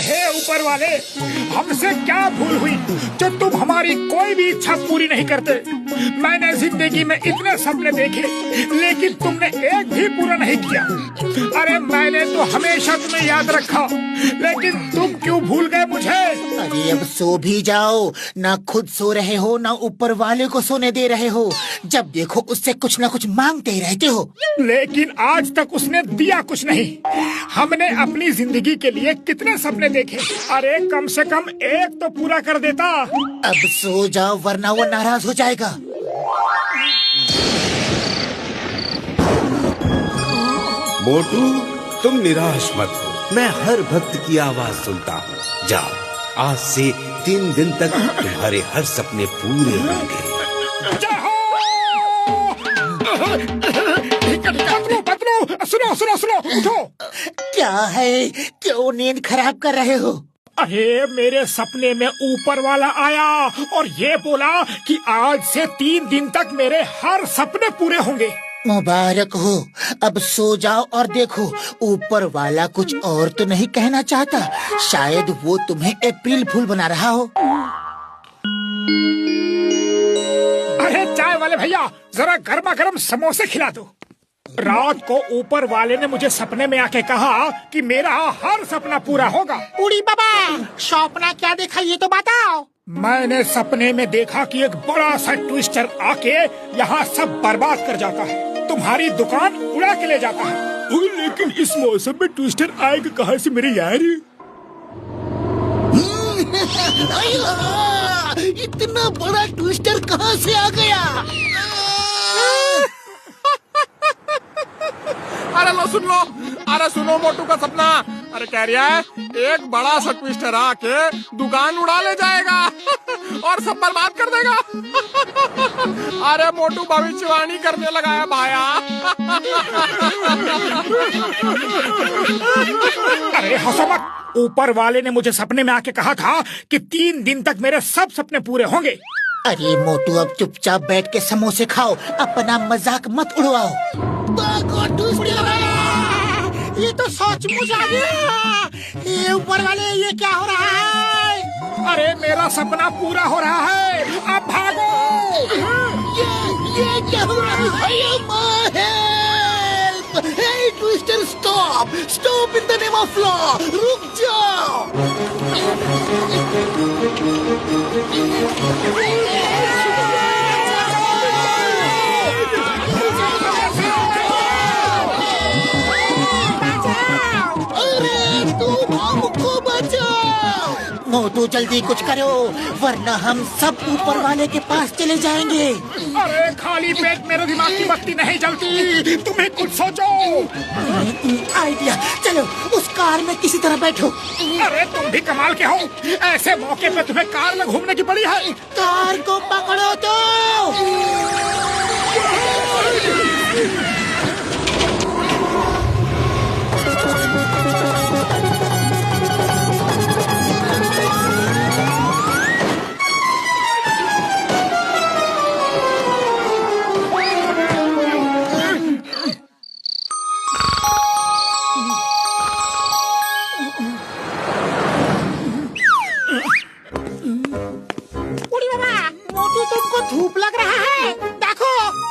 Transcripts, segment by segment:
हे ऊपर वाले, हमसे क्या भूल हुई जो तुम हमारी कोई भी इच्छा पूरी नहीं करते। मैंने जिंदगी में इतने सपने देखे लेकिन तुमने एक भी पूरा नहीं किया। अरे मैंने तो हमेशा तुम्हें याद रखा, लेकिन तुम क्यों भूल गए मुझे? अरे अब सो भी जाओ, ना खुद सो रहे हो ना ऊपर वाले को सोने दे रहे हो। जब देखो उससे कुछ ना कुछ मांगते ही रहते हो। लेकिन आज तक उसने दिया कुछ नहीं। हमने अपनी जिंदगी के लिए कितने सपने देखे, अरे कम से कम एक तो पूरा कर देता। अब सो जाओ वरना वो नाराज हो जाएगा। मोटू, तुम निराश मत हो, मैं हर भक्त की आवाज सुनता हूँ। जाओ, आज से 3 दिन तक तुम्हारे हर सपने पूरे होंगे। सुनो सुनो सुनो, उठो। क्या है, क्यों नींद खराब कर रहे हो? अरे मेरे सपने में ऊपर वाला आया और ये बोला कि आज से 3 दिन तक मेरे हर सपने पूरे होंगे। मुबारक हो, अब सो जाओ और देखो ऊपर वाला कुछ और तो नहीं कहना चाहता। शायद वो तुम्हें अप्रैल फूल बना रहा हो। अरे चाय वाले भैया, जरा गर्मा गर्म समोसे खिला दो। रात को ऊपर वाले ने मुझे सपने में आके कहा कि मेरा हर सपना पूरा होगा। उड़ी बाबा, सपना क्या देखा ये तो बताओ। मैंने सपने में देखा कि एक बड़ा सा ट्विस्टर आके यहाँ सब बर्बाद कर जाता है, तुम्हारी दुकान उड़ा के ले जाता है। लेकिन इस मौसम में ट्विस्टर आएगा कहाँ से मेरे यार? इतना बड़ा ट्विस्टर कहाँ से आ गया? अरे लो सुन लो, अरे सुनो मोटू का सपना। अरे कह रहा है एक बड़ा सा ट्विस्टर आके दुकान उड़ा ले जाएगा और सब बर्बाद कर देगा। अरे मोटू भविष्यवाणी करने लगा है भाया। अरे हंसो मत, ऊपर वाले ने मुझे सपने में आके कहा था कि 3 दिन तक मेरे सब सपने पूरे होंगे। अरे मोटू अब चुपचाप बैठ के समोसे खाओ, अपना मजाक मत उड़वाओ। ये तो सचमुच आ गया। ये ऊपर वाले, ये क्या हो रहा है? अरे मेरा सपना पूरा हो रहा है, अब भागो। ये क्या हो रहा है? Hey, Twister, stop! Stop in the name of law! रुक जाओ! अरे तुम हमको बचाओ! मोटू जल्दी कुछ करो वरना हम सब ऊपर वाले के पास चले जाएंगे। अरे खाली पेट मेरे दिमाग की बत्ती नहीं जलती, तुम्हें कुछ सोचो। आइडिया, चलो उस कार में किसी तरह बैठो। अरे तुम भी कमाल के हो, ऐसे मौके पे तुम्हें कार में घूमने की पड़ी है। कार को पकड़ो तो। धूप लग रहा है, देखो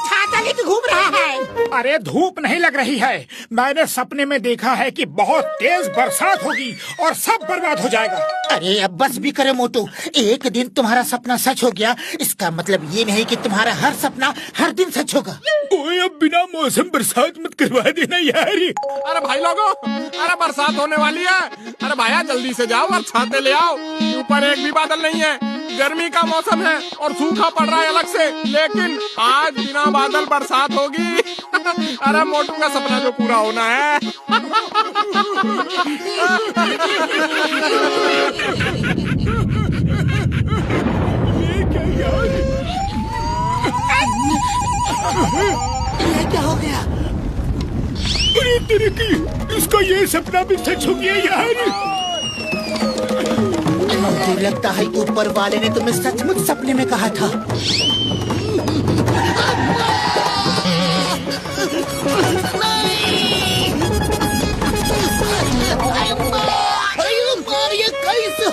छाता लेके घूम रहा है। अरे धूप नहीं लग रही है, मैंने सपने में देखा है कि बहुत तेज बरसात होगी और सब बर्बाद हो जाएगा। अरे अब बस भी करे मोटू, एक दिन तुम्हारा सपना सच हो गया, इसका मतलब ये नहीं कि तुम्हारा हर सपना हर दिन सच होगा। ओए अब बिना मौसम बरसात मत करवा देना यार। अरे भाई लोगों, अरे बरसात होने वाली है। अरे भाया जल्दी से जाओ और छाते ले आओ। ऊपर एक भी बादल नहीं है, गर्मी का मौसम है और सूखा पड़ रहा है अलग से, लेकिन आज बिना बादल बरसात होगी। अरे मोटू का सपना जो पूरा होना है। ये क्या हो गया? अरे तेरे की, इसका ये सपना भी सच हो गया यार। मुझे लगता है ऊपर वाले ने तुम्हें सचमुच सपने में कहा था।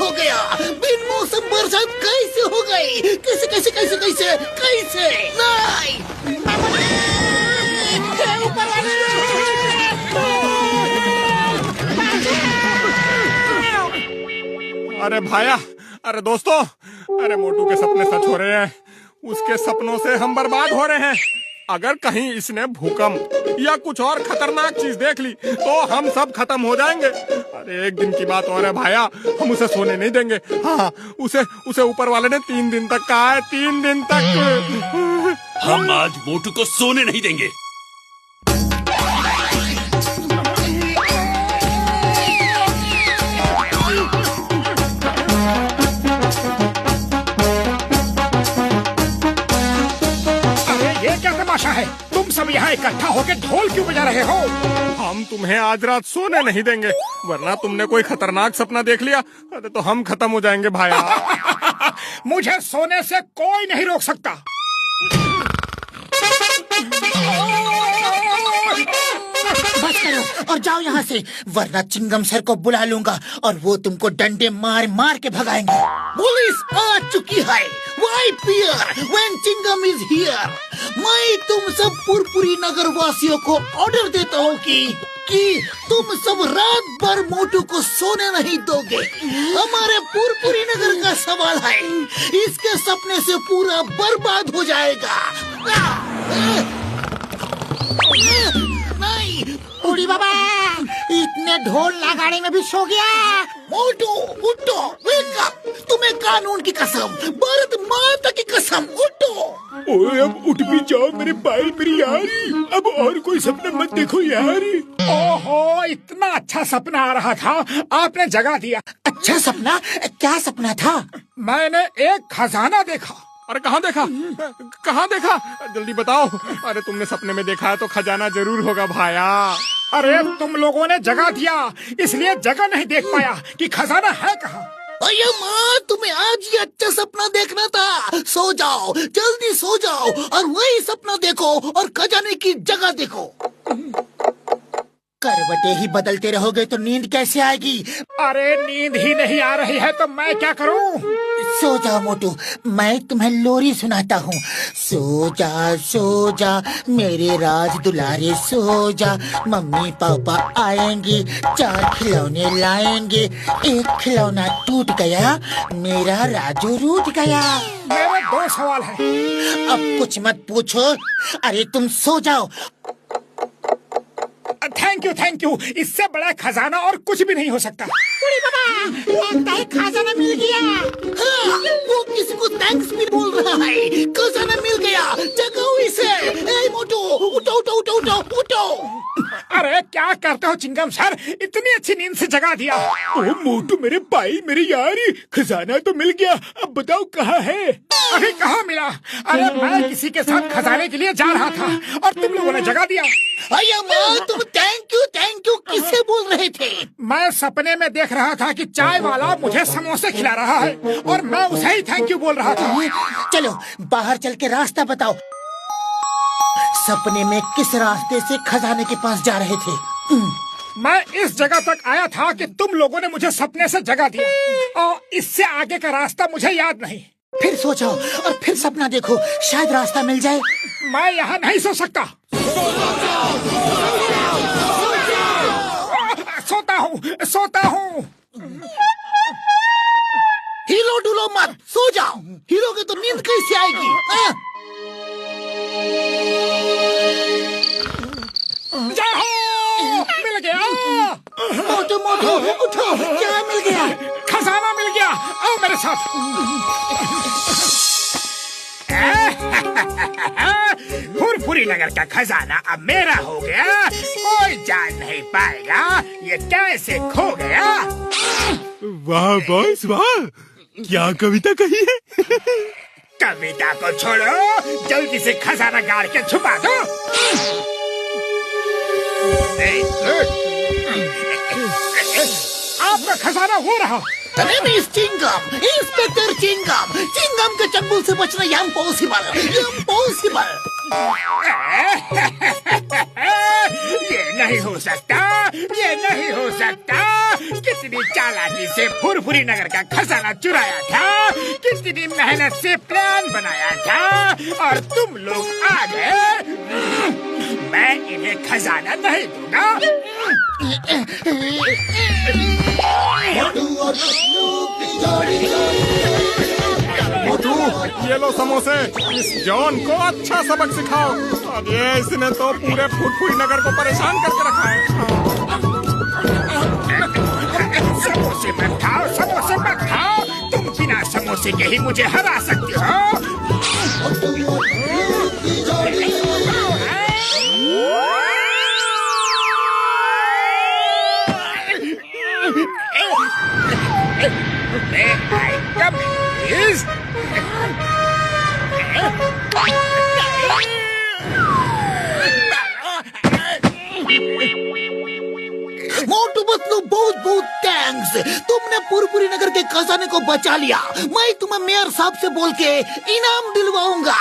हो गया? बिन मौसम बरसात कैसे हो गई? कैसे कैसे कैसे कैसे कैसे? नहीं! अरे भाया, अरे दोस्तों, अरे मोटू के सपने सच हो रहे हैं। उसके सपनों से हम बर्बाद हो रहे हैं। अगर कहीं इसने भूकंप या कुछ और खतरनाक चीज देख ली तो हम सब खत्म हो जाएंगे। अरे एक दिन की बात और है भाया, हम उसे सोने नहीं देंगे। हाँ, उसे ऊपर वाले ने 3 दिन तक कहा है, 3 दिन तक। हम आज मोटू को सोने नहीं देंगे। है तुम सब यहाँ इकट्ठा होकर ढोल क्यों बजा रहे हो? हम तुम्हें आज रात सोने नहीं देंगे, वरना तुमने कोई खतरनाक सपना देख लिया अरे तो हम खत्म हो जाएंगे भाया। मुझे सोने से कोई नहीं रोक सकता। बस करो और जाओ यहाँ से, वरना चिंगम सर को बुला लूंगा और वो तुमको डंडे मार मार के भगाएंगे। पुलिस आ चुकी है। Why fear when Chingam is here? मैं तुम सब पुरपुरी नगर वासियों को ऑर्डर देता हूँ कि तुम सब रात भर मोटू को सोने नहीं दोगे। हमारे पुरपुरी नगर का सवाल है, इसके सपने से पूरा बर्बाद हो जाएगा। नहीं बूढ़ी बाबा, इतने ढोल लगाने में भी सो गया। मोटू उठो, वेक अप। तुम्हें कानून की कसम, भारत माता की कसम, उठो। ओए अब उठ भी जाओ मेरे भाई, मेरी यारी। अब और कोई सपना मत देखो यारी। ओहो, इतना अच्छा सपना आ रहा था, आपने जगा दिया। अच्छा सपना? क्या सपना था? मैंने एक खजाना देखा। अरे कहाँ देखा? कहाँ देखा? जल्दी बताओ। अरे तुमने सपने में देखा है तो खजाना जरूर होगा भाया। अरे तुम लोगों ने जगा दिया, इसलिए जगह नहीं देख पाया कि खजाना है कहाँ। अरे माँ, तुम्हें आज ये अच्छा सपना देखना था। सो जाओ, जल्दी सो जाओ और वही सपना देखो और खजाने की जगह देखो। करवटें ही बदलते रहोगे तो नींद कैसे आएगी? अरे नींद ही नहीं आ रही है तो मैं क्या करूं? सो जाओ मोटू, मैं तुम्हें लोरी सुनाता हूँ। सो जा मेरे राज दुलारे, सो जा। मम्मी पापा आएंगे, 4 खिलौने लाएंगे। एक खिलौना टूट गया, मेरा राजू रूठ गया। मेरे 2 सवाल हैं। अब कुछ मत पूछो, अरे तुम सो जाओ। Thank you. इससे बड़ा खजाना और कुछ भी नहीं हो सकता। लगता है खजाना मिल गया। हाँ, वो किसी को थैंक्स भी बोल रहा है। खजाना मिल गया, जगाओ इसे। ए मोटू, उठो उठो उठो उठो उठो। अरे क्या करते हो चिंगम सर, इतनी अच्छी नींद से जगा दिया। ओ मोटू मेरे भाई, मेरी यारी, खजाना तो मिल गया, अब बताओ कहाँ है? अभी कहाँ मिला? अरे मैं किसी के साथ खजाने के लिए जा रहा था और तुम लोगों ने जगा दिया। अरे माँ, तुम थैंक यू किससे बोल रहे थे? मैं सपने में देख रहा था कि चाय वाला मुझे समोसे खिला रहा है और मैं उसे ही थैंक यू बोल रहा था। चलो बाहर चल के रास्ता बताओ। सपने में किस रास्ते से खजाने के पास जा रहे थे? मैं इस जगह तक आया था कि तुम लोगों ने मुझे सपने से जगा दिया और इससे आगे का रास्ता मुझे याद नहीं। फिर सोचो और फिर सपना देखो, शायद रास्ता मिल जाए। मैं यहाँ नहीं सो सकता। सोता हूँ। हिलो डुलो मत, सो जाओ। हिलोगे तो नींद कैसे आएगी? मिल गया। मोटू उठो, क्या मिल गया? खजाना मिल गया, आओ मेरे साथ। फुरफुरी नगर का खजाना अब मेरा हो गया, कोई जान नहीं पाएगा ये कैसे खो गया। वाह बॉस वाह, क्या कविता कही है। कविता को छोड़ो, जल्दी से खजाना गाड़ के छुपा दो। आपका खजाना हो रहा। इंस्पेक्टर चिंगम के चंगुल से बचना इम्पॉसिबल। ये नहीं हो सकता। कितनी चालाकी से फुरफुरी नगर का खजाना चुराया था, कितनी मेहनत से प्लान बनाया था, और तुम लोग आ गए। मैं इन्हें खजाना नहीं दूंगा। मोटू, ये लो समोसे, इस जॉन को अच्छा सबक सिखाओ। अब ये इसने तो पूरे फुरफुरी नगर को परेशान करके रखा है। समोसे मत खाओ, समोसे मत खाओ, तुम बिना समोसे के ही मुझे हरा सकती हो। May I come in, please? Motu Patlu, बहुत बहुत थैंक्स। तुमने फुरफुरी नगर के खजाने को बचा लिया। मैं तुम्हें मेयर साहब से बोल के इनाम दिलवाऊंगा।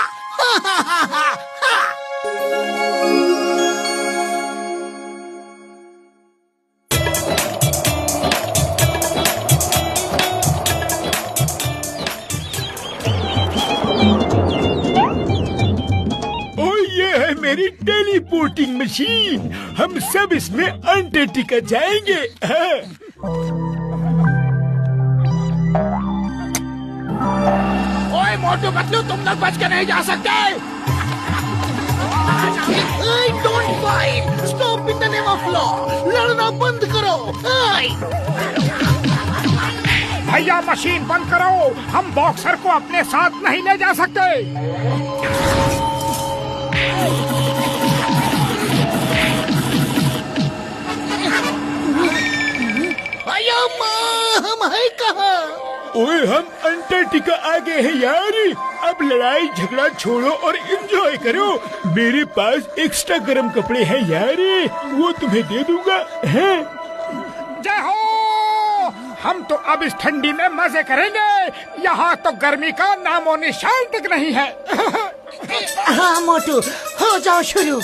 मेरी टेलीपोर्टिंग मशीन, हम सब इसमें अंटार्कटिका जाएंगे। ओए मोटू पतलू, तुम लोग बच के नहीं जा सकते। Don't fight! Stop in the name of law! लड़ना बंद करो। भैया मशीन बंद करो, हम बॉक्सर को अपने साथ नहीं ले जा सकते। हम है कहाँ? ओए, हम अंटार्कटिका आ गए हैं यार। अब लड़ाई झगड़ा छोड़ो और एंजॉय करो। मेरे पास एक्स्ट्रा गर्म कपड़े हैं यार, वो तुम्हें दे दूंगा। हैं? जय हो। हम तो अब इस ठंडी में मजे करेंगे। यहाँ तो गर्मी का नामो निशान तक नहीं है। हाँ मोटू, हो जाओ शुरू।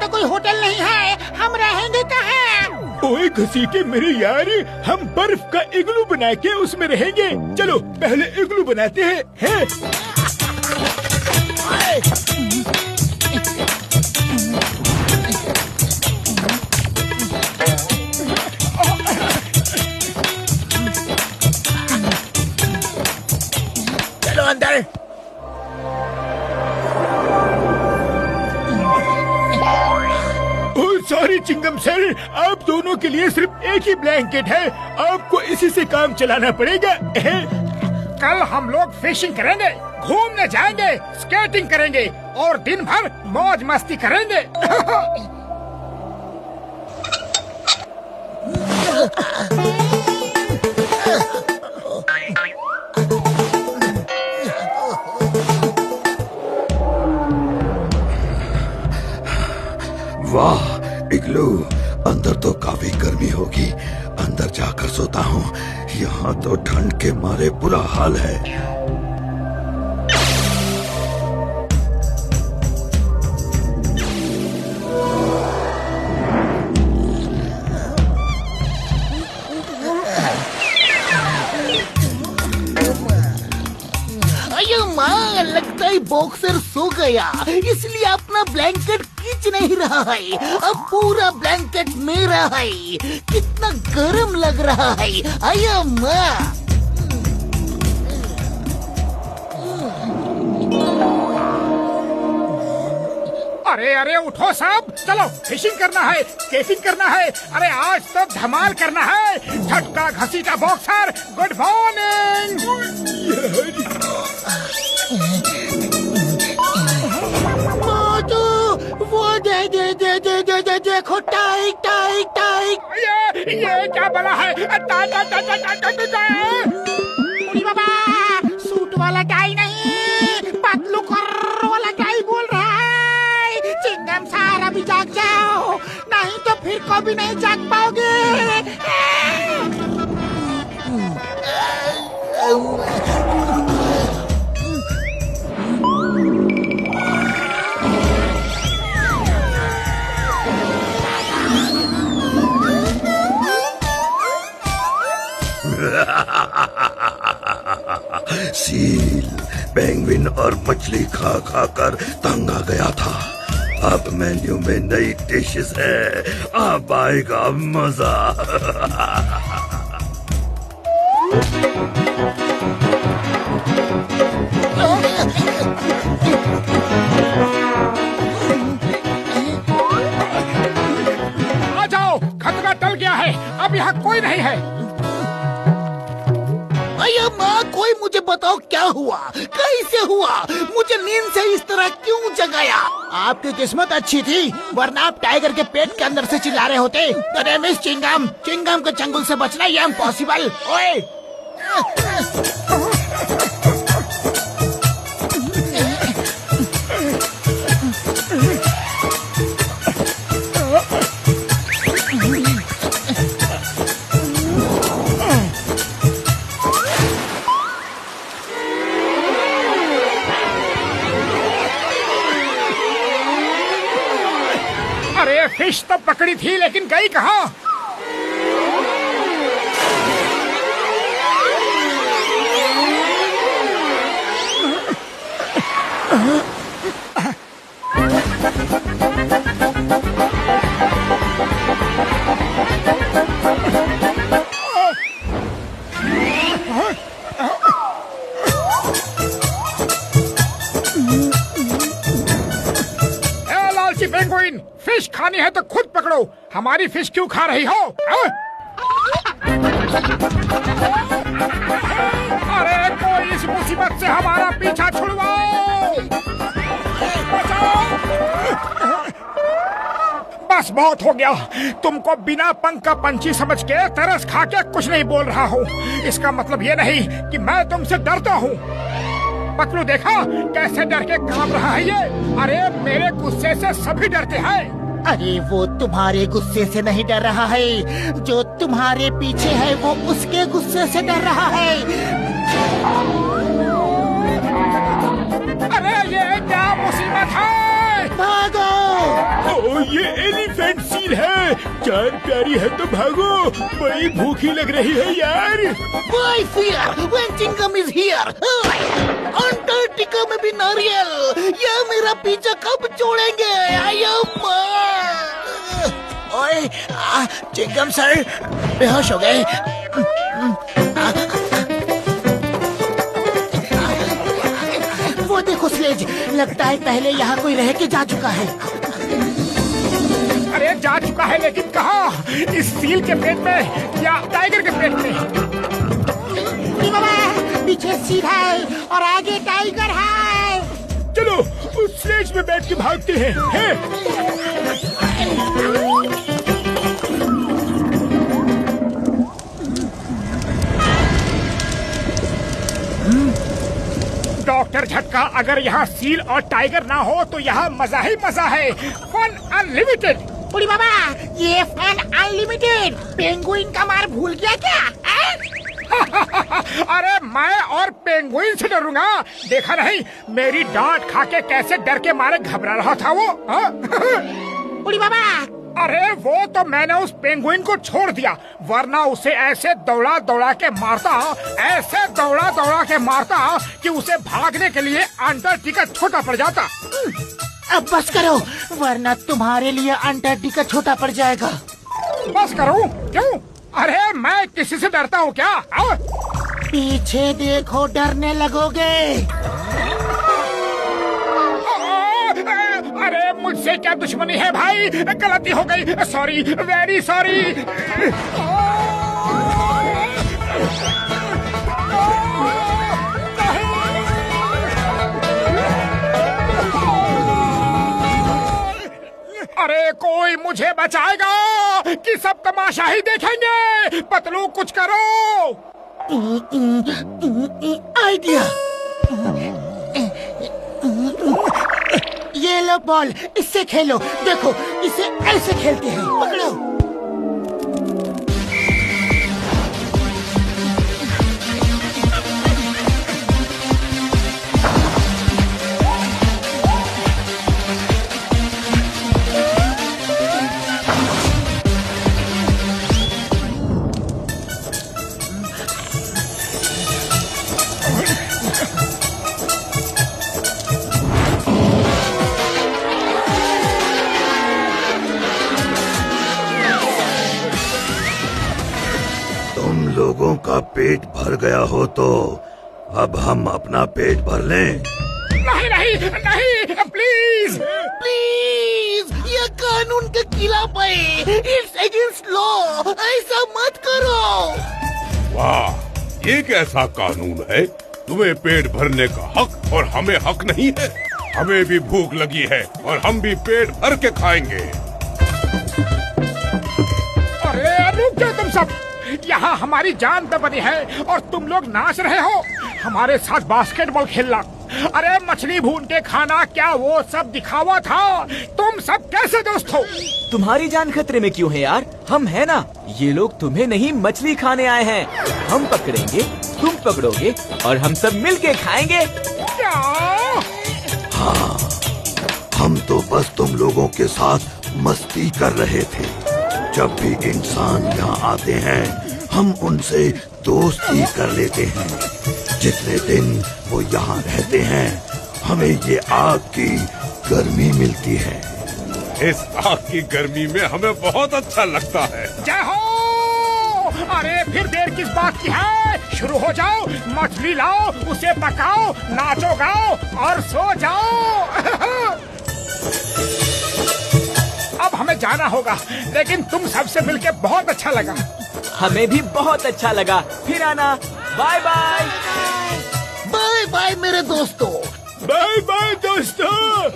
कोई होटल नहीं है, हम रहेंगे कहाँ? ओए घसीटे मेरे यार, हम बर्फ का इग्लू बना के उसमें रहेंगे। चलो पहले इग्लू बनाते हैं। चलो अंदर। सॉरी चिंगम सर, आप दोनों के लिए सिर्फ एक ही ब्लैंकेट है, आपको इसी से काम चलाना पड़ेगा। कल हम लोग फिशिंग करेंगे, घूमने जाएंगे, स्केटिंग करेंगे और दिन भर मौज मस्ती करेंगे। वाह इग्लू, अंदर तो काफी गर्मी होगी। अंदर जाकर सोता हूँ, यहाँ तो ठंड के मारे बुरा हाल है। अयो माँ, लगता है बॉक्सर सो गया, इसलिए अपना ब्लैंकेट खींच नहीं रहा है। अब पूरा ब्लैंकेट मेरा है। कितना गर्म लग रहा है। अयो माँ। अरे अरे उठो साहब, चलो फिशिंग करना है, स्केटिंग करना है। अरे आज तो धमाल करना है। झटका घसीटा बॉक्सर, गुड मॉर्निंग। वो देखो, टाइट टाइट टाइट। ये क्या बना है? बाबा, सूट वाला टाई नहीं, पतलू कर वाला टाई बोल रहा है। चिंगम सार, अभी जाग जाओ, नहीं तो फिर कभी नहीं जाग पाओगे। सील, पेंगुइन और मछली खा खा कर तंग आ गया था। अब मेन्यू में नई डिशेस है, अब आएगा मजा। आ जाओ, खतरा टल गया है, अब यहाँ कोई नहीं है। अय्या माँ, कोई मुझे बताओ क्या हुआ, कैसे हुआ, मुझे नींद से इस तरह क्यों जगाया? आपकी किस्मत अच्छी थी, वरना आप टाइगर के पेट के अंदर से चिल्ला रहे होते। The name is Chingam, Chingam के चंगुल से बचना ये इम्पॉसिबल। ओए अरे फिश तो पकड़ी थी, लेकिन गई कहाँ? लालची पेंगुइन, फिश खानी है तो खुद पकड़ो, हमारी फिश क्यों खा रही हो? अरे कोई इस मुसीबत से हमारा पीछा छुड़वाओ, बचाओ। बस बहुत हो गया, तुमको बिना पंख का पंछी समझ के तरस खा के कुछ नहीं बोल रहा हूँ। इसका मतलब ये नहीं कि मैं तुमसे डरता हूँ। पतलू देखा कैसे डर के कांप रहा है ये? अरे मेरे गुस्से से सभी डरते हैं। अरे वो तुम्हारे गुस्से से नहीं डर रहा है, जो तुम्हारे पीछे है वो उसके गुस्से से डर रहा है। अरे ये क्या मुसीबत है? भागो! ओ, ये एलिफेंट सील है। जान प्यारी है तो भागो, बड़ी भूखी लग रही है यार। Why fear when Chingam is here? Antarctica में भी नारियल, ये मेरा पीछा कब छोड़ेंगे? ओए, चिंगम सर बेहोश हो गए। वो देखो स्लेज, लगता है पहले यहाँ कोई रह के जा चुका है। अरे जा चुका है, लेकिन कहाँ? इस सील के पेट में या टाइगर के पेट में? पीछे सील है और आगे टाइगर है। चलो उस स्लेज में बैठ के भागते हैं। डॉक्टर झटका, अगर यहाँ सील और टाइगर ना हो तो यहाँ मजा ही मजा है। Fun unlimited. बुढ़ी बाबा, ये फन अनलिमिटेड। पेंगुइन का मार भूल गया क्या? अरे मैं और पेंगुइन से डरूंगा? देखा नहीं मेरी डांट खा के कैसे डर के मारे घबरा रहा था वो? बुढ़ी बाबा, अरे वो तो मैंने उस पेंगुइन को छोड़ दिया, वरना उसे ऐसे दौड़ा दौड़ा के मारता, ऐसे दौड़ा दौड़ा के मारता कि उसे भागने के लिए अंटार्कटिका छोटा पड़ जाता। अब बस करो, वरना तुम्हारे लिए अंटार्कटिका छोटा पड़ जाएगा। बस करूं? क्यों? अरे मैं किसी से डरता हूँ क्या? पीछे देखो, डरने लगोगे। अरे मुझसे क्या दुश्मनी है भाई, गलती हो गई, सॉरी, वेरी सॉरी। अरे कोई मुझे बचाएगा कि सब तमाशा ही देखेंगे? पतलू कुछ करो। आइडिया। ये लो बॉल, इससे खेलो। देखो इसे ऐसे खेलते हैं, पकड़ो। तुम लोगों का पेट भर गया हो तो अब हम अपना पेट भर लें। नहीं नहीं नहीं, प्लीज। प्लीज, ये कानून के खिलाफ है। It's against law. ऐसा मत करो। वाह, ये कैसा कानून है? तुम्हें पेट भरने का हक और हमें हक नहीं है? हमें भी भूख लगी है और हम भी पेट भर के खाएंगे। अरे रुक जाओ तुम सब, यहाँ हमारी जान पे बनी है और तुम लोग नाच रहे हो हमारे साथ बास्केटबॉल खेलना। अरे मछली भून के खाना, क्या वो सब दिखावा था? तुम सब कैसे दोस्त हो? तुम्हारी जान खतरे में क्यों है यार? हम है ना। ये लोग तुम्हें नहीं मछली खाने आए हैं। हम पकड़ेंगे, तुम पकड़ोगे और हम सब मिलके खाएंगे। क्या? हाँ, हम तो बस तुम लोगों के साथ मस्ती कर रहे थे। जब भी इंसान यहाँ आते हैं हम उनसे दोस्ती कर लेते हैं। जितने दिन वो यहाँ रहते हैं हमें ये आग की गर्मी मिलती है। इस आग की गर्मी में हमें बहुत अच्छा लगता है। जय हो। अरे फिर देर किस बात की है? शुरू हो जाओ, मछली लाओ, उसे पकाओ, नाचो गाओ और सो जाओ। अब हमें जाना होगा, लेकिन तुम सबसे मिलके बहुत अच्छा लगा। हमें भी बहुत अच्छा लगा। फिर आना। Bye bye. बाय बाय मेरे दोस्तों। बाय बाय दोस्तों।